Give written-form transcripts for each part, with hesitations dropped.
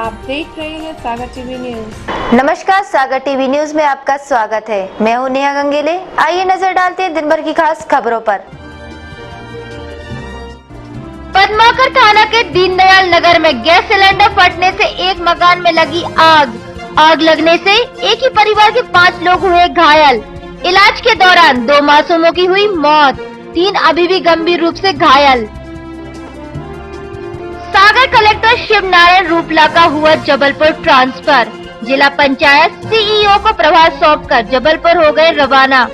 आप देख रहे हैं सागर टीवी न्यूज। नमस्कार, सागर टीवी न्यूज में आपका स्वागत है। मैं हूं नेहा गंगेले। आइए नजर डालते हैं दिन भर की खास खबरों पर। पद्माकर थाना के दीनदयाल नगर में गैस सिलेंडर फटने से एक मकान में लगी आग। आग लगने से एक ही परिवार के 5 लोग हुए घायल। इलाज के दौरान 2 मासूमों की हुई मौत, 3 अभी भी गंभीर रूप से घायल। सागर कलेक्टर शिव नारायण रूपला का हुआ जबलपुर ट्रांसफर। जिला पंचायत सीईओ को प्रभार सौंपकर जबलपुर हो गए रवाना।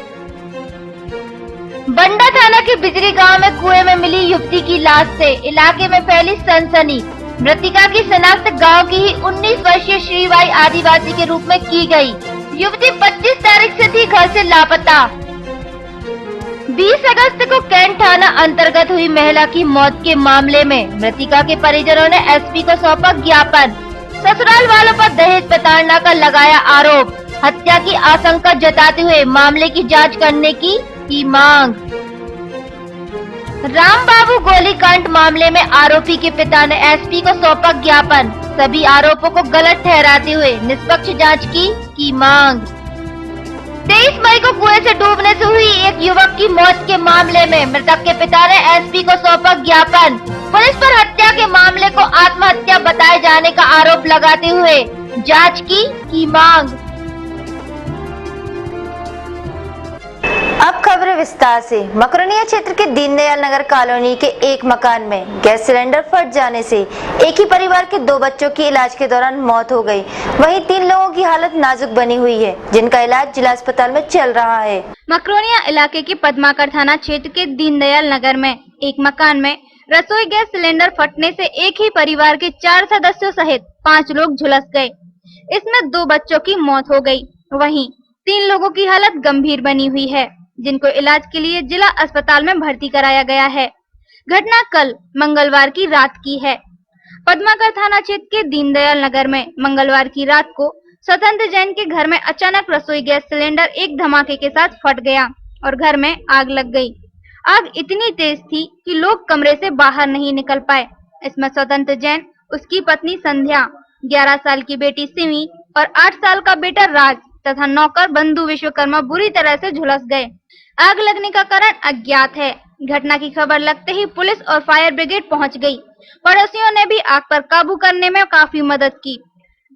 बंडा थाना के बिजरी गांव में कुएं में मिली युवती की लाश से इलाके में फैली सनसनी। मृतिका की शिनाख्त गांव की ही 19 वर्षीय श्रीबाई आदिवासी के रूप में की गई। युवती 25 तारीख से थी घर से लापता। 20 अगस्त को कैंट थाना अंतर्गत हुई महिला की मौत के मामले में मृतिका के परिजनों ने एसपी को सौंपा ज्ञापन। ससुराल वालों पर दहेज प्रताड़ना का लगाया आरोप। हत्या की आशंका जताते हुए मामले की जांच करने की मांग। राम बाबू गोलीकांड मामले में आरोपी के पिता ने एसपी को सौंपा ज्ञापन। सभी आरोपों को गलत ठहराते हुए निष्पक्ष जांच की मांग। 23 मई को कुएं से डूबने से हुई एक युवक की मौत के मामले में मृतक के पिता ने एसपी को सौंपा ज्ञापन। पुलिस पर हत्या के मामले को आत्महत्या बताए जाने का आरोप लगाते हुए जांच की मांग। अब खबरें विस्तार से। मकरोनिया क्षेत्र के दीनदयाल नगर कॉलोनी के एक मकान में गैस सिलेंडर फट जाने से एक ही परिवार के 2 बच्चों की इलाज के दौरान मौत हो गई। वहीं 3 लोगों की हालत नाजुक बनी हुई है, जिनका इलाज जिला अस्पताल में चल रहा है। मकरोनिया इलाके के पद्माकर थाना क्षेत्र के दीनदयाल नगर में एक मकान में रसोई गैस सिलेंडर फटने से एक ही परिवार के 4 सदस्यों सहित 5 लोग झुलस गए। इसमें 2 बच्चों की मौत हो गई। वहीं 3 लोगों की हालत गंभीर बनी हुई है, जिनको इलाज के लिए जिला अस्पताल में भर्ती कराया गया है। घटना कल मंगलवार की रात की है। पद्माकर थाना क्षेत्र के दीनदयाल नगर में मंगलवार की रात को स्वतंत्र जैन के घर में अचानक रसोई गैस सिलेंडर एक धमाके के साथ फट गया और घर में आग लग गई। आग इतनी तेज थी कि लोग कमरे से बाहर नहीं निकल पाए। इसमें स्वतंत्र जैन, उसकी पत्नी संध्या, 11 साल की बेटी सिमी और 8 साल का बेटा राज तथा नौकर बंधु विश्वकर्मा बुरी तरह से झुलस गए। आग लगने का कारण अज्ञात है। घटना की खबर लगते ही पुलिस और फायर ब्रिगेड पहुंच गई। पड़ोसियों ने भी आग पर काबू करने में काफी मदद की।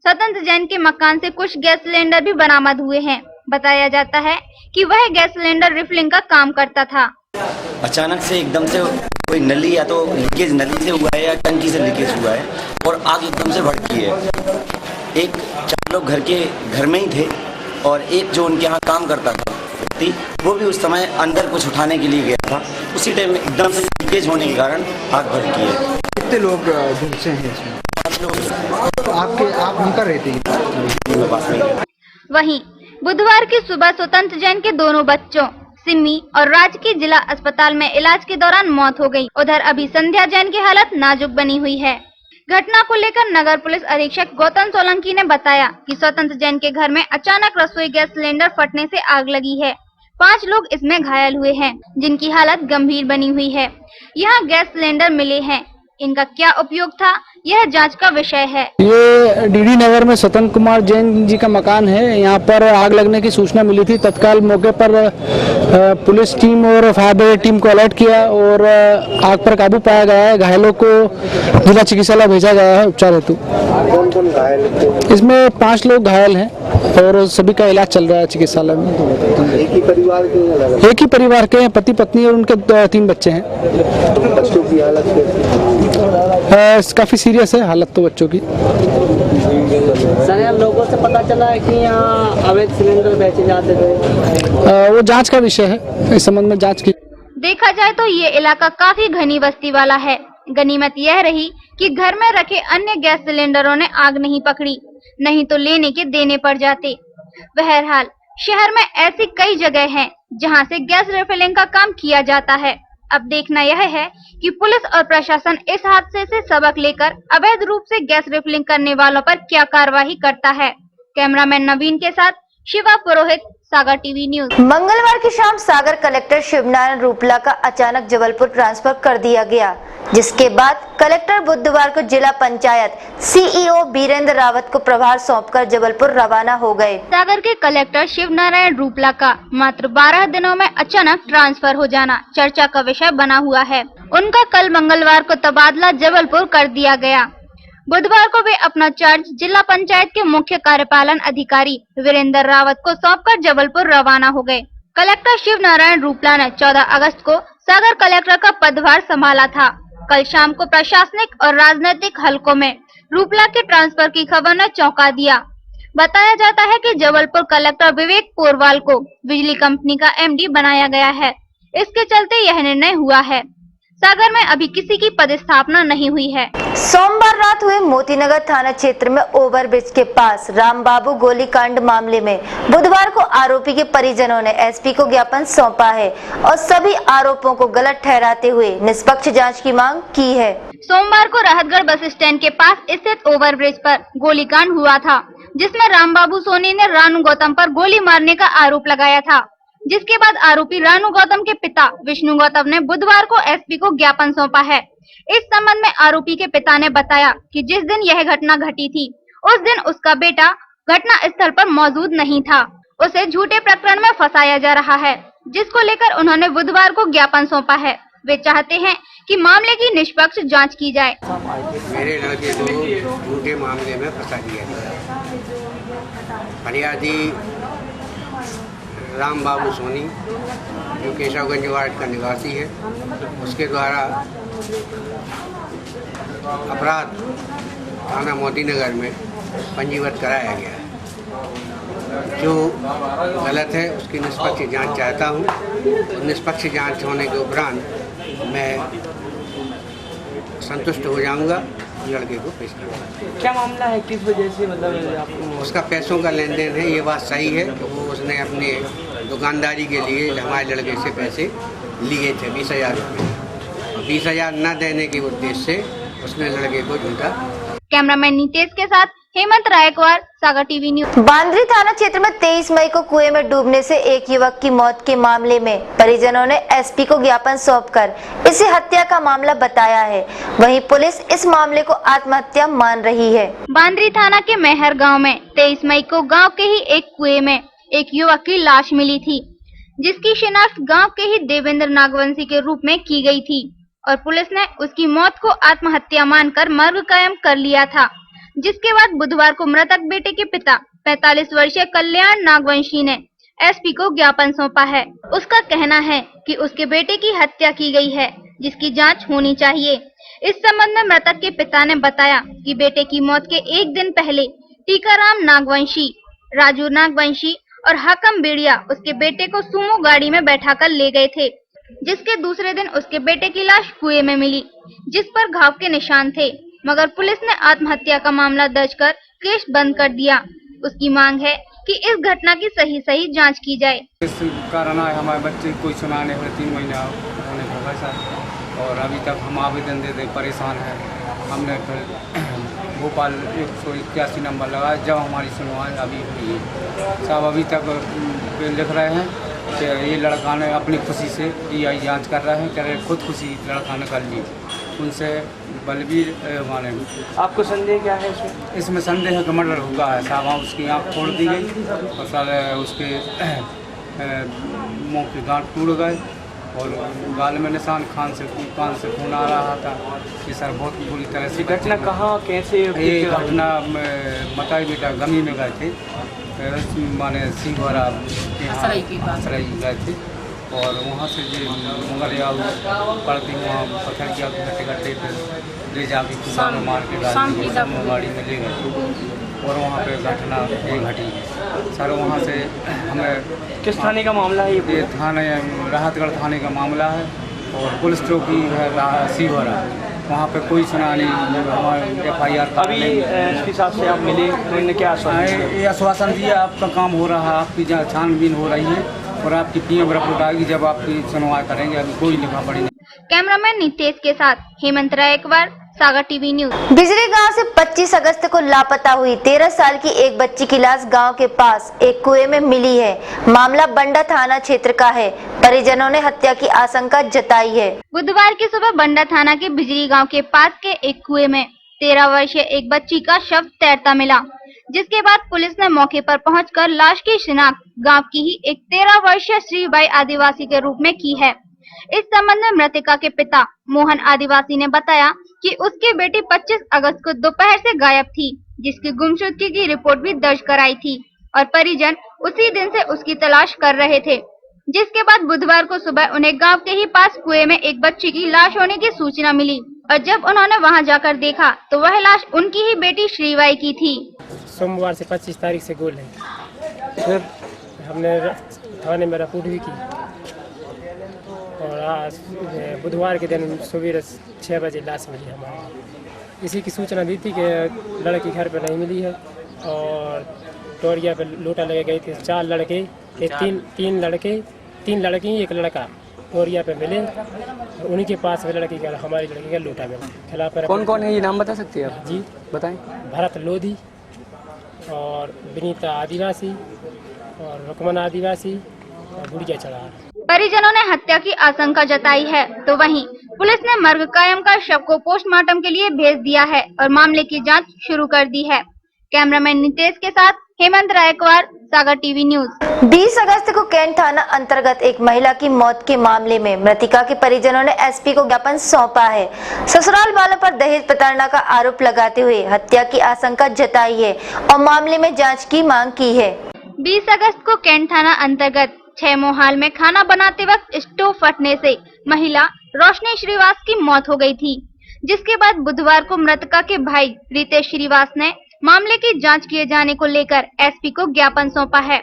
स्वतंत्र जैन के मकान से कुछ गैस सिलेंडर भी बरामद हुए हैं। बताया जाता है कि वह गैस सिलेंडर रिफिलिंग का काम करता था। अचानक से एकदम से कोई नली या तो लीकेज नली से हुआ है या टंकी से लीकेज हुआ है और आग एकदम से भड़की है। 4 लोग घर में ही थे और एक जो उनके यहाँ काम करता था व्यक्ति, वो भी उस समय अंदर कुछ उठाने के लिए गया था। उसी टाइम में एकदम से लीकेज होने के कारण आग भड़की है। कितने लोग झुलसे हैं इसमें? 5 लोग। आप उनका रहते हैं? वहीं बुधवार की सुबह स्वतंत्र जैन के दोनों बच्चों सिमी और राज की जिला अस्पताल में इलाज के दौरान मौत हो गई। उधर अभी संध्या जैन की हालत नाजुक बनी हुई है। घटना को लेकर नगर पुलिस अधीक्षक गौतम सोलंकी ने बताया कि स्वतंत्र जैन के घर में अचानक रसोई गैस सिलेंडर फटने से आग लगी है। 5 लोग इसमें घायल हुए हैं, जिनकी हालत गंभीर बनी हुई है। यहाँ गैस सिलेंडर मिले हैं, इनका क्या उपयोग था यह जांच का विषय है। ये डीडी नगर में स्वतंत्र कुमार जैन जी का मकान है। यहाँ पर आग लगने की सूचना मिली थी। तत्काल मौके पर पुलिस टीम और फायर ब्रिगेड टीम को अलर्ट किया और आग पर काबू पाया गया है। घायलों को जिला चिकित्सालय भेजा गया है उपचार हेतु। कौन घायल? इसमें 5 लोग घायल हैं और सभी का इलाज चल रहा है चिकित्सालय में। एक ही परिवार के? एक ही परिवार के पति पत्नी और उनके 3 बच्चे हैं। बच्चों की हालत काफी सीरियस है हालत तो बच्चों की। सर, यार लोगों से पता चला है कि यहाँ अवैध सिलेंडर बेचे जाते थे। वो जांच का विषय है, इस संबंध में जांच की। देखा जाए तो ये इलाका काफी घनी बस्ती वाला है। गनीमत यह रही कि घर में रखे अन्य गैस सिलेंडरों ने आग नहीं पकड़ी, नहीं तो लेने के देने पड़ जाते। बहरहाल शहर में ऐसी कई जगह हैं जहां से गैस रिफिलिंग का काम किया जाता है। अब देखना यह है कि पुलिस और प्रशासन इस हादसे से सबक लेकर अवैध रूप से गैस रिफिलिंग करने वालों पर क्या कार्रवाई करता है। कैमरामैन नवीन के साथ शिवा पुरोहित, सागर टीवी न्यूज। मंगलवार की शाम सागर कलेक्टर शिवनारायण रूपला का अचानक जबलपुर ट्रांसफर कर दिया गया, जिसके बाद कलेक्टर बुधवार को जिला पंचायत सीईओ बीरेंद्र रावत को प्रभार सौंपकर जबलपुर रवाना हो गए। सागर के कलेक्टर शिवनारायण रूपला का मात्र 12 दिनों में अचानक ट्रांसफर हो जाना चर्चा का विषय बना हुआ है। उनका कल मंगलवार को तबादला जबलपुर कर दिया गया। बुधवार को वे अपना चार्ज जिला पंचायत के मुख्य कार्यपालन अधिकारी वीरेंद्र रावत को सौंपकर जबलपुर रवाना हो गए। कलेक्टर शिवनारायण रूपला ने 14 अगस्त को सागर कलेक्टर का पदभार संभाला था। कल शाम को प्रशासनिक और राजनीतिक हलकों में रूपला के ट्रांसफर की खबर ने चौंका दिया। बताया जाता है कि जबलपुर कलेक्टर विवेक पोरवाल को बिजली कंपनी का एमडी बनाया गया है। इसके चलते यह निर्णय हुआ है। सागर में अभी किसी की पदस्थापना नहीं हुई है। सोमवार रात हुए मोतीनगर थाना क्षेत्र में ओवरब्रिज के पास रामबाबू गोलीकांड मामले में बुधवार को आरोपी के परिजनों ने एसपी को ज्ञापन सौंपा है और सभी आरोपों को गलत ठहराते हुए निष्पक्ष जांच की मांग की है। सोमवार को राहतगढ़ बस स्टैंड के पास स्थित ओवरब्रिज पर गोलीकांड हुआ था, जिसमें रामबाबू सोनी ने रानू गौतम पर गोली मारने का आरोप लगाया था, जिसके बाद आरोपी रानू गौतम के पिता विष्णु गौतम ने बुधवार को एसपी को ज्ञापन सौंपा है। इस संबंध में आरोपी के पिता ने बताया कि जिस दिन यह घटना घटी थी उस दिन उसका बेटा घटना स्थल पर मौजूद नहीं था। उसे झूठे प्रकरण में फंसाया जा रहा है, जिसको लेकर उन्होंने बुधवार को ज्ञापन सौंपा है। वे चाहते हैं कि मामले की निष्पक्ष जांच की जाए। मेरे लड़के को झूठे मामले में फंसा दिया गया। फरियादी राम बाबू सोनी जो केशवगंज वार्ड का निवासी है, उसके द्वारा अपराध थाना मोतीनगर में पंजीबद्ध कराया गया है। जो गलत है उसकी निष्पक्ष जांच चाहता हूँ। निष्पक्ष जांच होने के उपरांत मैं संतुष्ट हो जाऊंगा, लड़के को पेश करूँगा। क्या मामला है, किस वजह से मतलब आपको? उसका पैसों का लेन देन है, ये बात सही है कि वो उसने अपने दुकानदारी के लिए हमारे लड़के से पैसे लिए थे 20,000 रुपये। 20,000 न देने के उद्देश्य से उसने लड़के को झूठा। कैमरामैन नीतेश के साथ हेमंत रायकवार, सागर टीवी न्यूज। बांद्री थाना क्षेत्र में 23 मई को कुएं में डूबने से एक युवक की मौत के मामले में परिजनों ने एसपी को ज्ञापन सौंपकर इसे हत्या का मामला बताया है। वहीं पुलिस इस मामले को आत्महत्या मान रही है। बांद्री थाना के मेहर गांव में 23 मई को गांव के ही एक कुएं में एक युवक की लाश मिली थी, जिसकी शिनाख्त गांव के ही देवेंद्र नागवंशी के रूप में की गई थी और पुलिस ने उसकी मौत को आत्महत्या मानकर मर्ग कायम कर लिया था। जिसके बाद बुधवार को मृतक बेटे के पिता 45 वर्षीय कल्याण नागवंशी ने एसपी को ज्ञापन सौंपा है। उसका कहना है कि उसके बेटे की हत्या की गई है, जिसकी जांच होनी चाहिए। इस संबंध में मृतक के पिता ने बताया कि बेटे की मौत के एक दिन पहले टीकाराम नागवंशी, राजू नागवंशी और हाकम बेड़िया उसके बेटे को सुमो गाड़ी में बैठाकर ले गए थे, जिसके दूसरे दिन उसके बेटे की लाश कुएं में मिली, जिस पर घाव के निशान थे, मगर पुलिस ने आत्महत्या का मामला दर्ज कर केस बंद कर दिया। उसकी मांग है कि इस घटना की सही जांच की जाए। इस कारण हमारे बच्चे कोई सुनाने में 3 महीना होने को बचा और अभी तक हम आवेदन देते परेशान हैं। हमने फिर भोपाल 181 नंबर लगाया, जब हमारी सुनवाई अभी हुई है। साहब अभी तक लिख रहे हैं कि ये लड़का ने अपनी खुशी से DI जांच कर रहे हैं, कह रहे खुद खुशी लड़का ने कर ली। उनसे बलबीर माने। आपको संदेह क्या है इसमें? इसमें संदेह है कि मर्डर हुआ है साहब। उसकी आँख फोड़ दी गई और सर उसके मुँह की गांठ टूट गए और गाल में निशान, कान से खून आ रहा था। ये सर बहुत बुरी तरह से। घटना कहाँ कैसे? ये घटना मताई बेटा गमी में गए थे, माने सिंहवाड़ा सराई गए थे और वहाँ से जो मंगलिया पड़ती वहाँ पत्थर किया गड्ढे पे ले जाके कुदा में मार के गाड़ी में ले गए और वहाँ पे घटना ये घटी। सर वहाँ से हमें किस थाने का मामला है? ये थाने राहतगढ़ थाने का मामला है और पुलिस चौकी है सिंहवाड़ा, वहाँ पे कोई सुनानी हमारे FIR। अभी एसपी साहब से आप मिले तो उन्होंने क्या आश्वासन? ये आश्वासन दिया आपका काम हो रहा है, आपकी छानबीन हो रही है और आपकी PM रिपोर्ट आएगी जब आपकी सुनवाई करेंगे। अभी कोई लिखा पड़ी नहीं। कैमरामैन नीतेश के साथ हेमंत रायकवार, सागर टीवी न्यूज। बिजली गांव से 25 अगस्त को लापता हुई 13 साल की एक बच्ची की लाश गांव के पास एक कुएं में मिली है। मामला बंडा थाना क्षेत्र का है। परिजनों ने हत्या की आशंका जताई है। बुधवार की सुबह बंडा थाना के बिजली गांव के पास के एक कुएं में 13 वर्षीय एक बच्ची का शव तैरता मिला, जिसके बाद पुलिस ने मौके पर पहुंचकर लाश की शिनाख्त गांव की ही एक 13 वर्षीय श्रीबाई आदिवासी के रूप में की है। इस संबंध में मृतका के पिता मोहन आदिवासी ने बताया कि उसकी बेटी 25 अगस्त को दोपहर से गायब थी, जिसकी गुमशुदगी की रिपोर्ट भी दर्ज कराई थी और परिजन उसी दिन से उसकी तलाश कर रहे थे। जिसके बाद बुधवार को सुबह उन्हें गांव के ही पास कुएं में एक बच्ची की लाश होने की सूचना मिली और जब उन्होंने वहां जाकर देखा तो वह लाश उनकी ही बेटी श्रीबाई की थी। सोमवार से 25 तारीख से गोल है। फिर हमने थाने में रिपोर्ट भी की और आज बुधवार के दिन सुबह 6 बजे लाश मिली हमारी। इसी की सूचना दी थी कि लड़की घर पर नहीं मिली है और टोरिया पे लोटा लगे गए थे। 4 लड़के, 3 लड़की एक लड़का टोरिया पे मिले और उन्हीं के पास में हमारी लड़की का लोटा मिला। खिलाफ कौन कौन है ये नाम बता सकते हैं आप? जी बताएं। भरत लोधी और विनीता आदिवासी और रुकमन आदिवासी और गुड़िया चढ़ार। परिजनों ने हत्या की आशंका जताई है, तो वहीं पुलिस ने मर्ग कायम कर शव को पोस्टमार्टम के लिए भेज दिया है और मामले की जांच शुरू कर दी है। कैमरामैन नितेश के साथ हेमंत रायकवार, सागर टीवी न्यूज। 20 अगस्त को कैंट थाना अंतर्गत एक महिला की मौत के मामले में मृतका के परिजनों ने एसपी को ज्ञापन सौंपा है। ससुराल वालों पर दहेज प्रताड़ना का आरोप लगाते हुए हत्या की आशंका जताई है और मामले में जांच की मांग की है। 20 अगस्त को कैंट थाना अंतर्गत 6 मोहाल में खाना बनाते वक्त स्टोव फटने से महिला रोशनी श्रीवास की मौत हो गई थी, जिसके बाद बुधवार को मृतका के भाई रितेश श्रीवास ने मामले की जांच किए जाने को लेकर एसपी को ज्ञापन सौंपा है।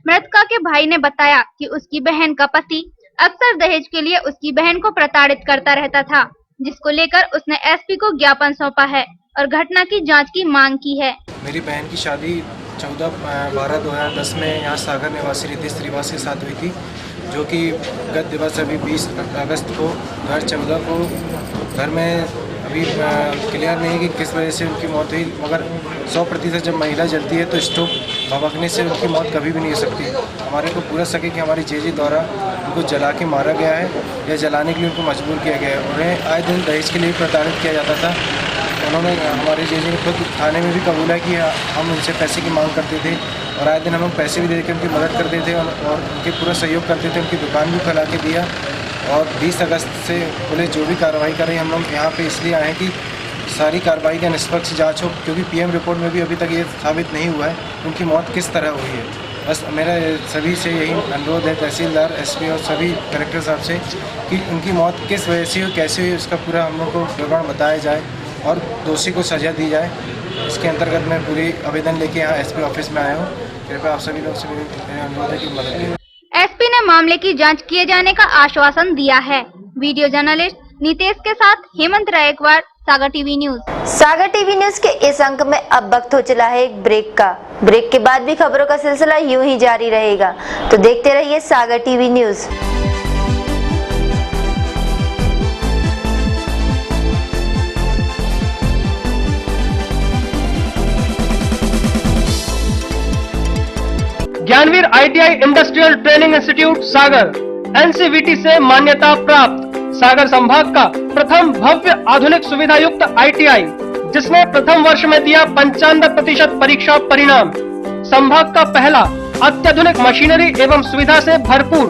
मृतका के भाई ने बताया कि उसकी बहन का पति अक्सर दहेज के लिए उसकी बहन को प्रताड़ित करता रहता था, जिसको लेकर उसने एसपी को ज्ञापन सौंपा है और घटना की जांच की मांग की है। मेरी बहन की शादी 14/12/2010 में यहाँ सागर निवासी रितेश श्रीवास के साथ हुई थी, जो कि गत दिवस अभी 20 अगस्त को 2014 को घर में अभी क्लियर नहीं है कि किस वजह से उनकी मौत हुई, मगर 100% जब महिला जलती है तो स्टोव भभकने से उनकी मौत कभी भी नहीं हो सकती। हमारे को पूरा सके कि हमारी जेजी द्वारा उनको जला के मारा गया है या जलाने के लिए उनको मजबूर किया गया है। उन्हें आए दिन दहेज के लिए प्रताड़ित किया जाता था। उन्होंने हमारे जेजी ने खुद थाने में भी कबूला कि हम उनसे पैसे की मांग करते थे और आए दिन हम लोग पैसे भी दे के उनकी मदद करते थे और उनके पूरा सहयोग करते थे। उनकी दुकान भी खुला के दिया और 20 अगस्त से पुलिस जो भी कार्रवाई कर रही है, हम लोग यहाँ पे इसलिए आए हैं कि सारी कार्रवाई का निष्पक्ष जांच हो, क्योंकि पीएम रिपोर्ट में भी अभी तक ये साबित नहीं हुआ है उनकी मौत किस तरह हुई है। बस मेरा सभी से यही अनुरोध है, तहसीलदार, एसपी और सभी कलेक्टर साहब से, कि उनकी मौत किस वजह से हुई, कैसे हुई, उसका पूरा हम लोग को विवरण बताया जाए और दोषी को सजा दी जाए। इसके अंतर्गत मैं पूरी आवेदन लेके यहाँ एसपी ऑफिस में आया हूँ। कृपया आप सभी लोग से मेरा अनुरोध है कि मदद करें। एसपी ने मामले की जांच किए जाने का आश्वासन दिया है। वीडियो जर्नलिस्ट नितेश के साथ हेमंत रायकवार, सागर टीवी न्यूज। सागर टीवी न्यूज के इस अंक में अब वक्त हो चला है एक ब्रेक का। ब्रेक के बाद भी खबरों का सिलसिला यूं ही जारी रहेगा, तो देखते रहिए Sagar TV news. Gyanveer ITI industrial training institute Sagar NCVT से मान्यता प्राप्त सागर संभाग का प्रथम भव्य आधुनिक सुविधा युक्त ITI, जिसने प्रथम वर्ष में दिया 95% परीक्षा परिणाम। संभाग का पहला अत्याधुनिक मशीनरी एवं सुविधा से भरपूर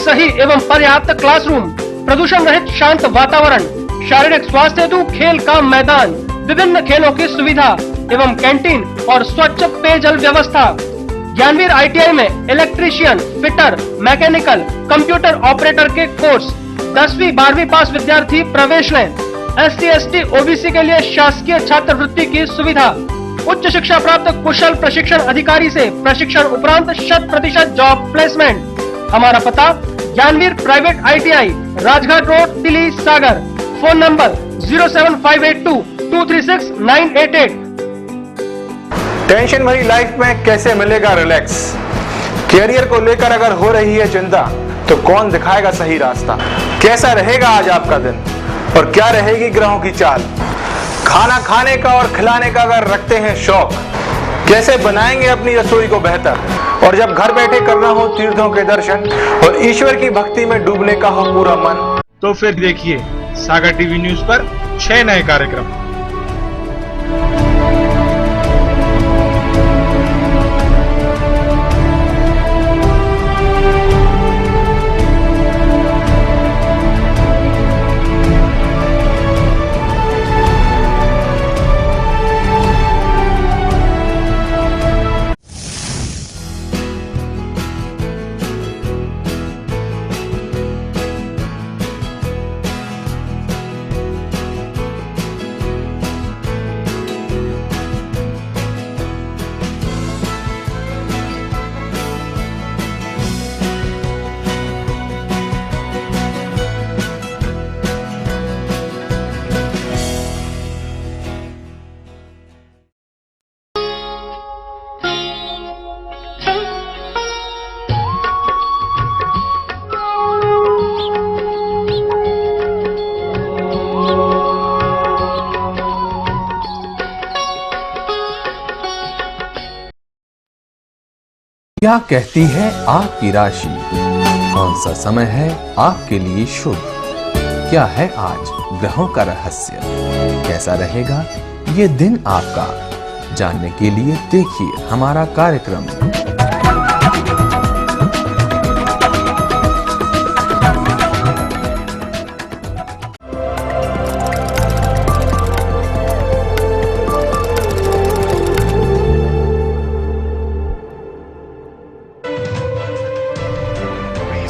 सही एवं पर्याप्त क्लासरूम, प्रदूषण रहित शांत वातावरण, शारीरिक स्वास्थ्य हेतु खेल का मैदान, विभिन्न खेलों की सुविधा एवं कैंटीन और स्वच्छ पेयजल व्यवस्था। ज्ञानवीर ITI में electrician, fitter, mechanical, computer operator के कोर्स 10वीं 12वीं पास विद्यार्थी प्रवेश लें। SC ST OBC के लिए शासकीय छात्रवृत्ति की सुविधा। उच्च शिक्षा प्राप्त कुशल प्रशिक्षण अधिकारी से प्रशिक्षण उपरांत 100% जॉब प्लेसमेंट। हमारा पता Gyanveer private ITI, Rajghat road, Delhi, Sagar. Phone number 07582 236 988। Tension भरी लाइफ में कैसे मिलेगा रिलैक्स? कैरियर को लेकर अगर हो रही है चिंता, तो कौन दिखाएगा सही रास्ता? कैसा रहेगा आज आपका दिन और क्या रहेगी ग्रहों की चाल? खाना खाने का और खिलाने का अगर रखते हैं शौक, कैसे बनाएंगे अपनी रसोई को बेहतर? और जब घर बैठे करना हो तीर्थों के दर्शन और ईश्वर की भक्ति में डूबने का हो पूरा मन, तो फिर देखिए सागर टीवी न्यूज पर 6 नए कार्यक्रम। क्या कहती है आपकी राशि? कौन सा समय है आपके लिए शुभ? क्या है आज ग्रहों का रहस्य? कैसा रहेगा ये दिन आपका? जानने के लिए देखिए हमारा कार्यक्रम।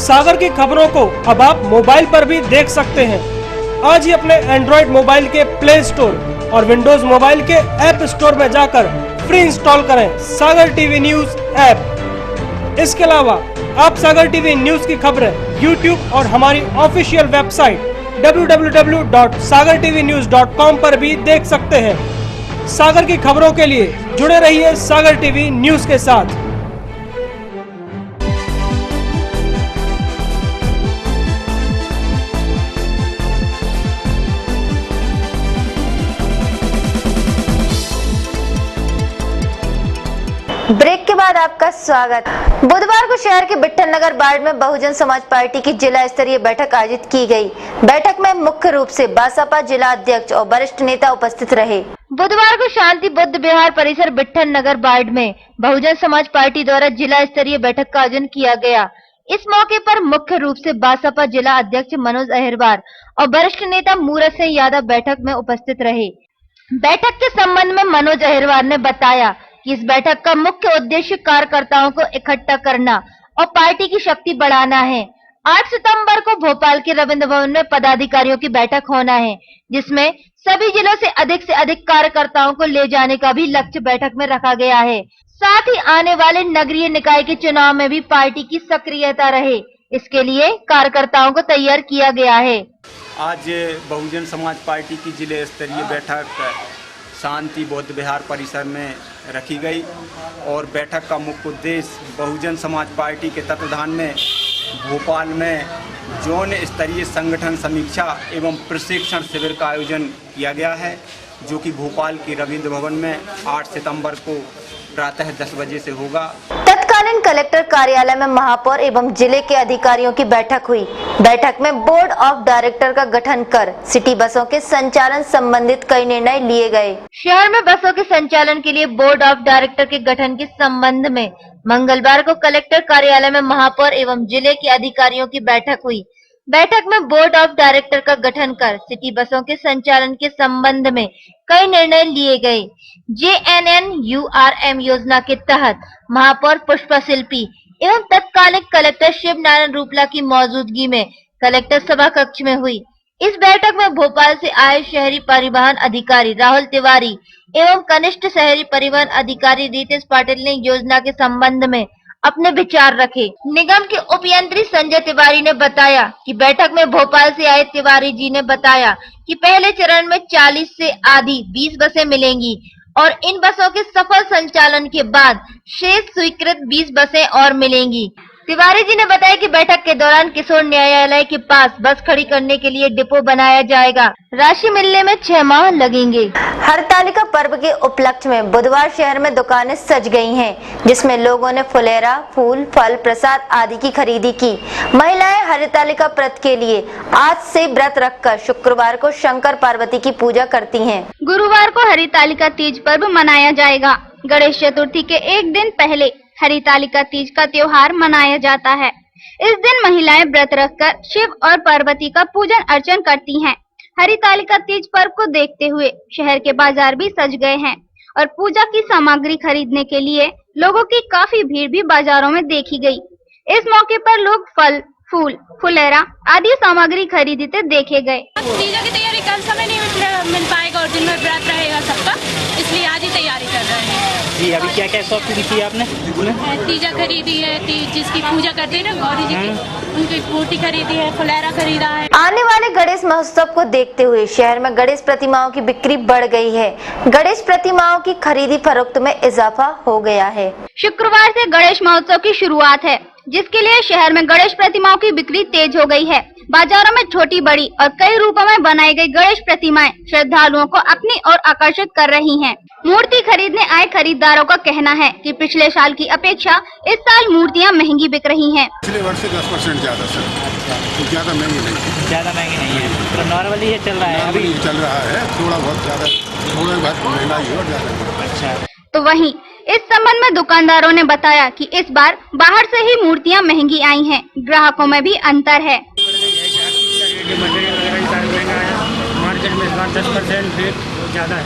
सागर की खबरों को अब आप मोबाइल पर भी देख सकते हैं। आज ही अपने एंड्रॉइड मोबाइल के प्ले स्टोर और विंडोज मोबाइल के ऐप स्टोर में जाकर फ्री इंस्टॉल करें सागर टीवी न्यूज ऐप। इसके अलावा आप सागर टीवी न्यूज की खबरें YouTube और हमारी ऑफिशियल वेबसाइट www.sagartvnews.com पर भी देख सकते हैं। सागर की खबरों के लिए जुड़े रहिए सागर टीवी न्यूज के साथ। ब्रेक के बाद आपका स्वागत। बुधवार को शहर के बिट्ठन नगर वार्ड में बहुजन समाज पार्टी की जिला स्तरीय बैठक आयोजित की गई। बैठक में मुख्य रूप से बसपा जिला अध्यक्ष और वरिष्ठ नेता उपस्थित रहे। बुधवार को शांति बुद्ध विहार परिसर बिट्ठन नगर वार्ड में बहुजन समाज पार्टी द्वारा जिला स्तरीय बैठक का आयोजन किया गया। इस मौके पर मुख्य रूप से बसपा जिला अध्यक्ष मनोज अहिरवार और वरिष्ठ नेता मूरत सिंह यादव बैठक में उपस्थित रहे। बैठक के संबंध में मनोज अहिरवार ने बताया कि इस बैठक का मुख्य उद्देश्य कार्यकर्ताओं को इकट्ठा करना और पार्टी की शक्ति बढ़ाना है। 8 सितंबर को भोपाल के रविंद्र भवन में पदाधिकारियों की बैठक होना है, जिसमें सभी जिलों से अधिक कार्यकर्ताओं को ले जाने का भी लक्ष्य बैठक में रखा गया है। साथ ही आने वाले नगरीय निकाय के चुनाव में भी पार्टी की सक्रियता रहे, इसके लिए कार्यकर्ताओं को तैयार किया गया है। आज बहुजन समाज पार्टी की जिले स्तरीय बैठक शांति बौद्ध विहार परिसर में रखी गई और बैठक का मुख्य उद्देश्य बहुजन समाज पार्टी के तत्वाधान में भोपाल में जोन स्तरीय संगठन समीक्षा एवं प्रशिक्षण शिविर का आयोजन किया गया है, जो कि भोपाल के रविंद्र भवन में 8 सितंबर को प्रातः 10 बजे से होगा। तत्कालीन कलेक्टर कार्यालय में महापौर एवं जिले के अधिकारियों की बैठक हुई। बैठक में बोर्ड ऑफ डायरेक्टर का गठन कर सिटी बसों के संचालन संबंधित कई निर्णय लिए गए। शहर में बसों के संचालन के लिए बोर्ड ऑफ डायरेक्टर के गठन के संबंध में मंगलवार को कलेक्टर कार्यालय में महापौर एवं जिले के अधिकारियों की बैठक हुई। बैठक में बोर्ड ऑफ डायरेक्टर का गठन कर सिटी बसों के संचालन के संबंध में कई निर्णय लिए गए। JNNURM योजना के तहत महापौर पुष्पा शिल्पी एवं तत्कालीन कलेक्टर शिव नारायण रूपला की मौजूदगी में कलेक्टर सभा कक्ष में हुई। इस बैठक में भोपाल से आए शहरी परिवहन अधिकारी राहुल तिवारी एवं कनिष्ठ शहरी परिवहन अधिकारी रितेश पाटिल ने योजना के संबंध में अपने विचार रखे। निगम के उपयंत्री संजय तिवारी ने बताया कि बैठक में भोपाल से आए तिवारी जी ने बताया कि पहले चरण में 40 से आधी 20 बसें मिलेंगी और इन बसों के सफल संचालन के बाद शेष स्वीकृत 20 बसें और मिलेंगी। तिवारी जी ने बताया कि बैठक के दौरान किशोर न्यायालय के पास बस खड़ी करने के लिए डिपो बनाया जाएगा। राशि मिलने में 6 माह लगेंगे। हरतालिका पर्व के उपलक्ष्य में बुधवार शहर में दुकानें सज गई हैं, जिसमें लोगों ने फुलेरा, फूल, फल, प्रसाद आदि की खरीदी की। महिलाएं हरतालिका व्रत के लिए आज से व्रत रखकर शुक्रवार को शंकर पार्वती की पूजा करती हैं। गुरुवार को हरितालिका तीज पर्व मनाया जाएगा। गणेश चतुर्थी के एक दिन पहले हरितालिका तीज का त्योहार मनाया जाता है। इस दिन महिलाएं व्रत रखकर शिव और पार्वती का पूजन अर्चन करती हैं। हरितालिका तीज पर्व को देखते हुए शहर के बाजार भी सज गए हैं और पूजा की सामग्री खरीदने के लिए लोगों की काफी भीड़ भी बाजारों में देखी गई। इस मौके पर लोग फल, फूल, फुलेरा आदि सामग्री खरीदते देखे गए। पूजा की तैयारी कल समय नहीं मिल पाएगा और दिन में व्रत रहेगा सबका, इसलिए आज ही तैयारी कर रहे हैं। जी, अभी क्या क्या शॉपिंग की आपने? तीजा खरीदी है, जिसकी पूजा करते हैं ना गौरी जी की, उनकी मूर्ति खरीदी है, फुलेरा खरीदा है। आने वाले गणेश महोत्सव को देखते हुए शहर में गणेश प्रतिमाओं की बिक्री बढ़ गई है। गणेश प्रतिमाओं की खरीदी फरोख्त में इजाफा हो गया है। शुक्रवार से गणेश महोत्सव की शुरुआत है, जिसके लिए शहर में गणेश प्रतिमाओं की बिक्री तेज हो गई है। बाजारों में छोटी बड़ी और कई रूपों में बनाई गई गणेश प्रतिमाएं श्रद्धालुओं को अपनी ओर आकर्षित कर रही हैं। मूर्ति खरीदने आए खरीदारों का कहना है कि पिछले साल की अपेक्षा इस साल मूर्तियां महंगी बिक रही हैं। पिछले वर्ष से 10% ज्यादा सर, तो ज्यादा महंगी नहीं है। ज्यादा महंगी नहीं है, तो नॉर्मली ये चल रहा है, अभी चल रहा है, थोड़ा बहुत ज्यादा, थोड़ा बहुत महंगाई और ज्यादा। अच्छा। तो वहीं इस संबंध में दुकानदारों ने बताया कि इस बार बाहर से ही मूर्तियां महंगी आई हैं, ग्राहकों में भी अंतर है। मार्केट में 10% रेट ज्यादा है।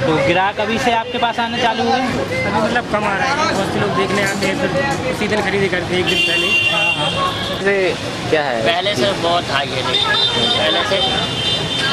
तो ग्राहक अभी से आपके पास आने चालू हुए? अभी मतलब कम आ रहा है, बहुत से लोग देखने आते हैं, फिर उसी दिन खरीदी करते हैं, एक दिन पहले। क्या है? पहले से बहुत हाई है, पहले से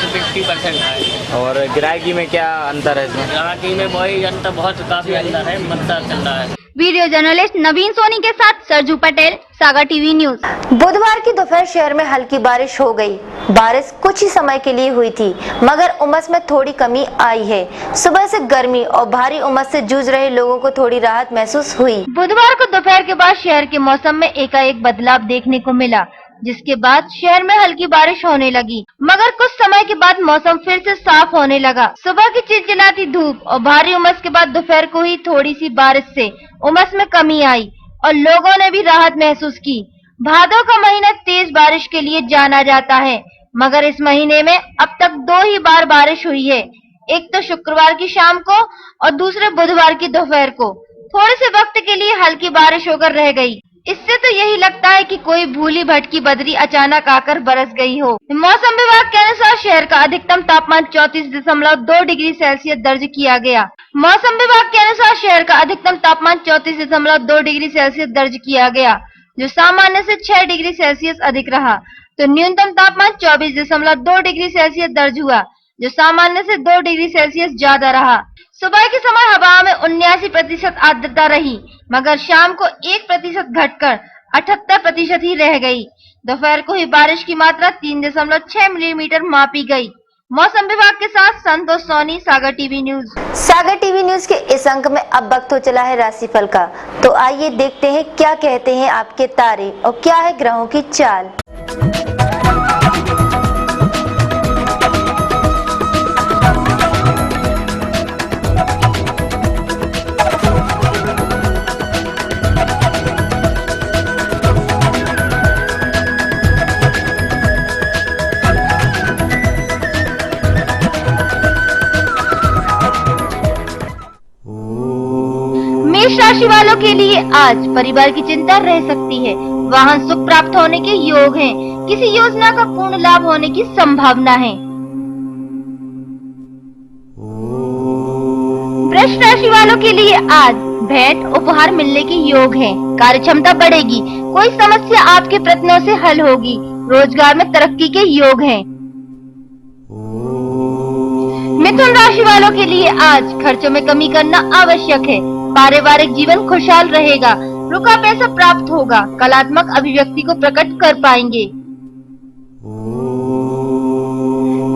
50% है। और ग्राहकी में क्या अंतर है इसमें? ग्राहकी में वही अंतर, बहुत काफी अंतर है, मतलब चल रहा है। वीडियो जर्नलिस्ट नवीन सोनी के साथ सरजू पटेल, सागर टीवी न्यूज। बुधवार की दोपहर शहर में हल्की बारिश हो गई। बारिश कुछ ही समय के लिए हुई थी, मगर उमस में थोड़ी कमी आई है। सुबह से गर्मी और भारी उमस से जूझ रहे लोगों को थोड़ी राहत महसूस हुई। बुधवार को दोपहर के बाद शहर के मौसम में एकाएक बदलाव देखने को मिला, जिसके बाद शहर में हल्की बारिश होने लगी, मगर कुछ समय के बाद मौसम फिर से साफ होने लगा। सुबह की चिलचिलाती धूप और भारी उमस के बाद दोपहर को ही थोड़ी सी बारिश से उमस में कमी आई और लोगों ने भी राहत महसूस की। भादों का महीना तेज बारिश के लिए जाना जाता है, मगर इस महीने में अब तक 2 ही बार बारिश हुई है। एक तो शुक्रवार की शाम को और दूसरे बुधवार की दोपहर को। थोड़े से वक्त के लिए हल्की बारिश होकर रह गई। इससे तो यही लगता है कि कोई भूली भटकी बदरी अचानक आकर बरस गई हो। मौसम विभाग के अनुसार शहर का अधिकतम तापमान 34.2 डिग्री सेल्सियस दर्ज किया गया। मौसम विभाग के अनुसार शहर का अधिकतम तापमान 34.2 डिग्री सेल्सियस दर्ज किया गया, जो सामान्य से 6 डिग्री सेल्सियस अधिक रहा। तो न्यूनतम तापमान 24.2 डिग्री सेल्सियस दर्ज हुआ, जो सामान्य से 2 डिग्री सेल्सियस ज्यादा रहा। सुबह के समय हवा में 79% आर्द्रता रही, मगर शाम को 1% घटकर 78% ही रह गई। दोपहर को ही बारिश की मात्रा 3.6 मिलीमीटर मापी गई। मौसम विभाग के साथ संतोष सोनी, सागर टीवी न्यूज। सागर टीवी न्यूज के इस अंक में अब वक्त हो चला है राशिफल का, तो आइए देखते हैं क्या कहते हैं आपके तारे और क्या है ग्रहों की चाल। मेष राशि वालों के लिए आज परिवार की चिंता रह सकती है। वाहन सुख प्राप्त होने के योग हैं। किसी योजना का पूर्ण लाभ होने की संभावना है। वृष राशि वालों के लिए आज भेंट उपहार मिलने के योग हैं। कार्य क्षमता बढ़ेगी। कोई समस्या आपके प्रयत्नों से हल होगी। रोजगार में तरक्की के योग हैं। मिथुन राशि वालों के लिए आज खर्चों में कमी करना आवश्यक है। पारिवारिक जीवन खुशहाल रहेगा। रुका पैसा प्राप्त होगा। कलात्मक अभिव्यक्ति को प्रकट कर पाएंगे।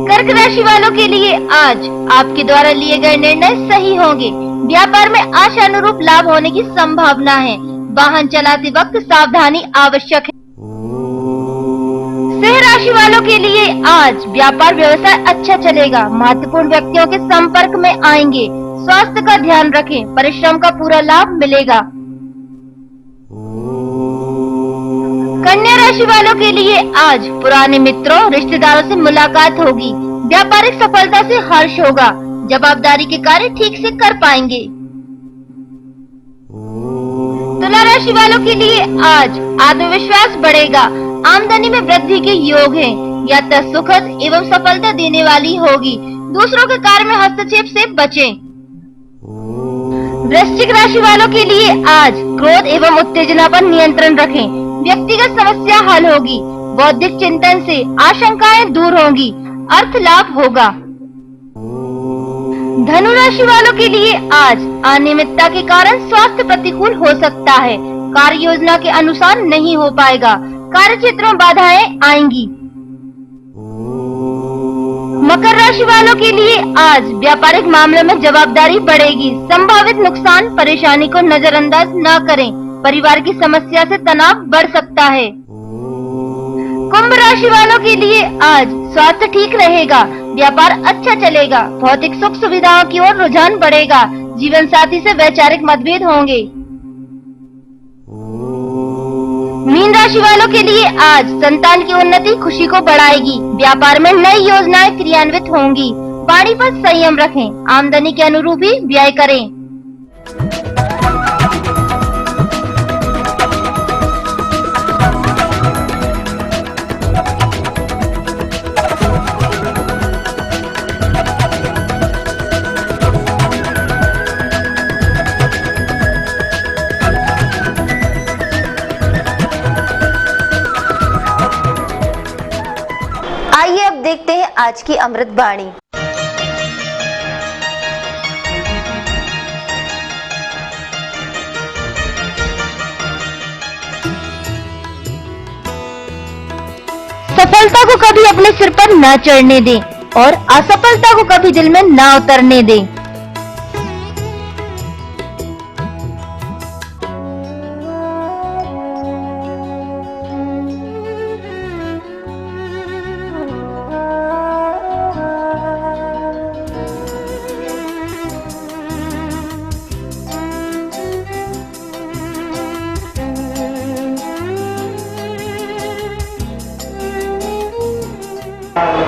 कर्क राशि वालों के लिए आज आपके द्वारा लिए गए निर्णय सही होंगे। व्यापार में आशानुरूप लाभ होने की संभावना है। वाहन चलाते वक्त सावधानी आवश्यक है। सिंह राशि वालों के लिए आज व्यापार व्यवसाय अच्छा चलेगा। महत्वपूर्ण व्यक्तियों के संपर्क में आएंगे। स्वास्थ्य का ध्यान रखें, परिश्रम का पूरा लाभ मिलेगा। कन्या राशि वालों के लिए आज पुराने मित्रों रिश्तेदारों से मुलाकात होगी। व्यापारिक सफलता से हर्ष होगा। जवाबदारी के कार्य ठीक से कर पाएंगे। तुला राशि वालों के लिए आज आत्मविश्वास बढ़ेगा। आमदनी में वृद्धि के योग है। यात्रा सुखद एवं सफलता देने वाली होगी। दूसरों के कार्य में हस्तक्षेप से बचें। वृश्चिक राशि वालों के लिए आज क्रोध एवं उत्तेजना पर नियंत्रण रखें। व्यक्तिगत समस्या हल होगी। बौद्धिक चिंतन से आशंकाएं दूर होंगी। अर्थ लाभ होगा। धनु राशि वालों के लिए आज अनियमितता के कारण स्वास्थ्य प्रतिकूल हो सकता है। कार्य योजना के अनुसार नहीं हो पाएगा। कार्य क्षेत्रों में बाधाएं आएंगी। मकर राशि वालों के लिए आज व्यापारिक मामलों में जवाबदारी बढ़ेगी। संभावित नुकसान परेशानी को नजरअंदाज न करें। परिवार की समस्या से तनाव बढ़ सकता है। कुंभ राशि वालों के लिए आज स्वास्थ्य ठीक रहेगा। व्यापार अच्छा चलेगा। भौतिक सुख सुविधाओं की ओर रुझान बढ़ेगा। जीवन साथी से वैचारिक मतभेद होंगे। मीन राशि वालों के लिए आज संतान की उन्नति खुशी को बढ़ाएगी। व्यापार में नई योजनाएं क्रियान्वित होंगी। वाणी पर संयम रखें। आमदनी के अनुरूप ही व्यय करें। आइए अब देखते हैं आज की अमृत वाणी। सफलता को कभी अपने सिर पर न चढ़ने दें और असफलता को कभी दिल में न उतरने दें।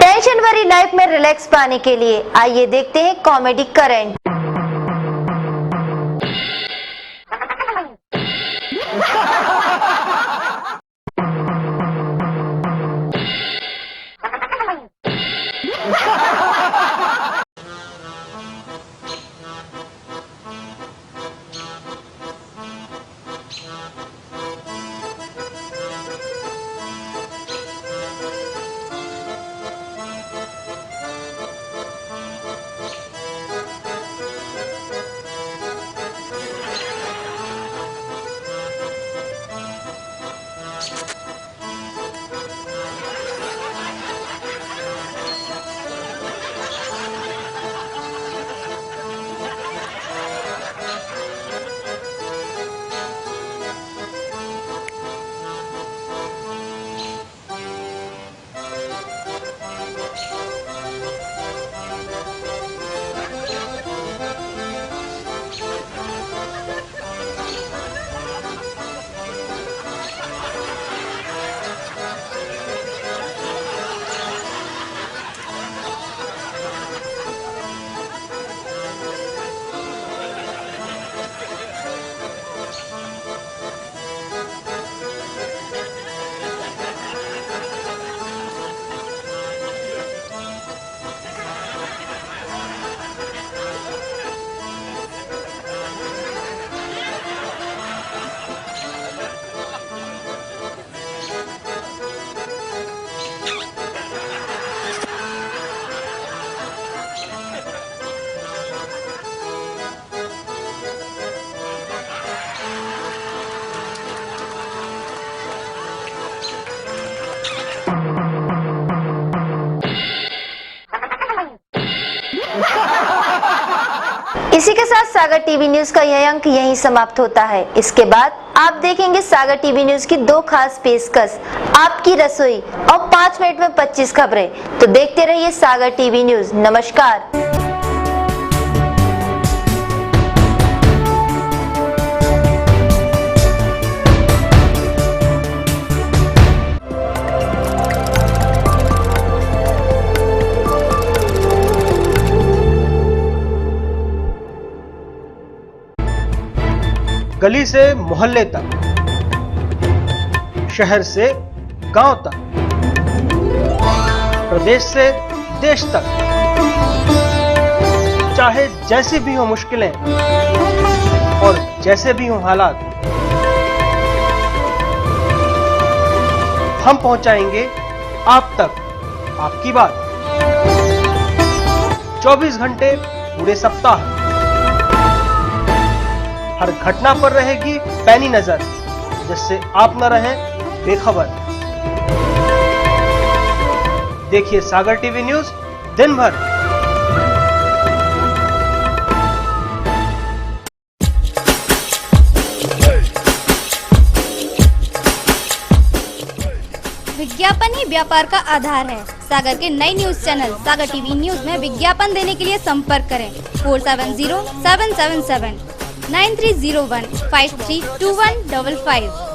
टेंशन भरी लाइफ में रिलैक्स पाने के लिए आइए देखते हैं कॉमेडी करंट। सागर टीवी न्यूज का यह अंक यहीं समाप्त होता है। इसके बाद आप देखेंगे सागर टीवी न्यूज की 2 खास पेशकश, आपकी रसोई और 5 मिनट में 25 खबरें। तो देखते रहिए सागर टीवी न्यूज। नमस्कार। गली से मोहल्ले तक, शहर से गांव तक, प्रदेश से देश तक, चाहे जैसी भी हो मुश्किलें और जैसे भी हो हालात, हम पहुंचाएंगे आप तक आपकी बात। 24 घंटे पूरे सप्ताह, हर घटना पर रहेगी पैनी नजर, जिससे आप न रहें बेखबर। देखिए सागर टीवी न्यूज दिन भर। विज्ञापन ही व्यापार का आधार है। सागर के नए न्यूज चैनल सागर टीवी न्यूज में विज्ञापन देने के लिए संपर्क करें 470777 9301 532155।